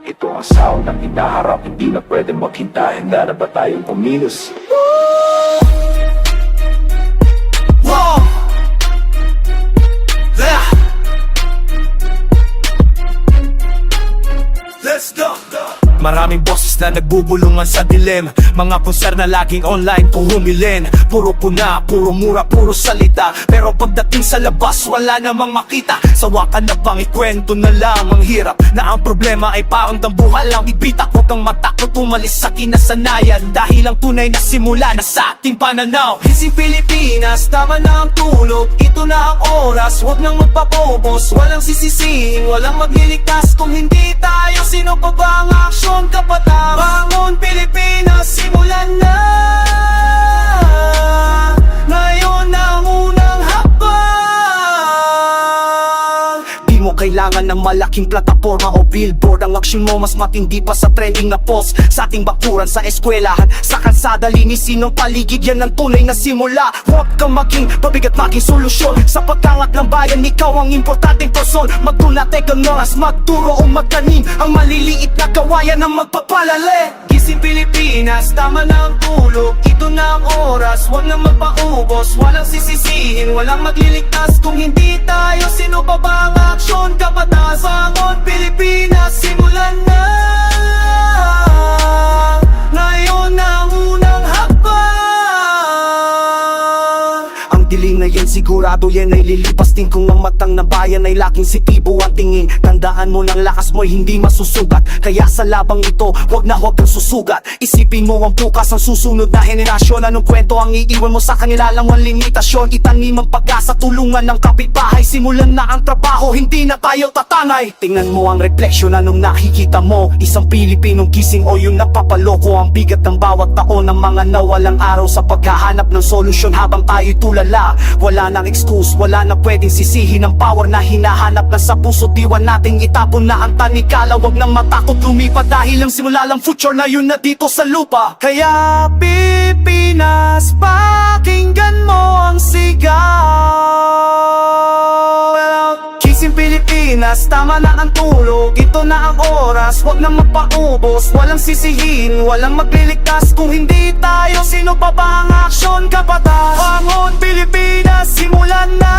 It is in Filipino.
Ito ang sound ng hinaharap, hindi na pwede maghintay. Handa na ba tayong kumilos? Wow! Yeah! Let's go! Maraming boses na nagbubulungan sa dilim. Mga konser na laging online kung humilin. Puro puna, puro mura, puro salita. Pero pagdating sa labas, wala namang makita. Sawakan na bang ikwento na lang ang hirap, na ang problema ay parang tambuhan lang. Ibitak, huwag kang matakot umalis sa kinasanayan, dahil ang tunay na simula na sa ating pananaw. Isang Pilipinas, tama na ang tulog. Ito na ang oras, huwag nang magpapobos. Walang sisisihin, walang magliligtas. Kung hindi tayo, sino pa ba ang aksyon kapatam? Bangon Pilipinas, simulan na. Ngayon ang unang hakbang. Di mo kailangan ng malaking plataforma o billboard. Ang aksyon mo mas matindi pa sa trending na post. Sa ating bakuran, sa eskwelahan, sa kalsada, linisin ng paligid. Yan ang tunay na simula. Huwag kang maging pabigat, maging solusyon. Sa pagkangat ng bayan, ikaw ang importanteng person. Magdunate kang oras, magturo o magtanim. Ang maliliit na kawayan ang magpapalali. Gising Pilipinas, tama na ang tulog. Ito na ang oras, huwag na magpaubos. Walang sisisihin, walang magliligtas. Kung hindi tayo, sino pa ba ang aksyon kapatas? Bangon Pilipinas, simulan na. Ngayon ang unang hakbang. Ang dilim na yan, sigurado yan ay lilipas din. Kung ang matang na bayan ay laking sitibo ang tingin. Tandaan mo ng lakas mo'y hindi masusugat. Kaya sa labang ito, huwag kang susugat. Isipin mo ang bukas, ang susunod na henerasyon. Anong kwento ang iiwan mo sa kanila, lang ang limitasyon. Itanim ang pag-asa, tulungan ng kapitbahay. Simulan na ang trabaho, hindi na tayo tatanay. Tingnan mo ang refleksyon, anong nakikita mo? Isang Pilipinong gising o yung napapaloko? Ang bigat ng bawat taon ng mga nawalang araw sa paghahanap ng solusyon habang tayo'y tulala. Wala nang excuse, wala na pwedeng sisihin. Ang power na hinahanap na sa puso, diwan nating itapon na ang tanikala. Huwag nang matakot lumipat, dahil ang simula lang future na yun na dito sa lupa. Kaya Pilipinas, pakinggan mo ang sigaw. Gising Pilipinas, tama na ang tulog. Ito na ang oras, huwag nang magpaubos. Walang sisihin, walang magliligtas. Kung hindi tayo, sino pa ba ang aksyon kapatas? Bangon Pilipinas, simulan na.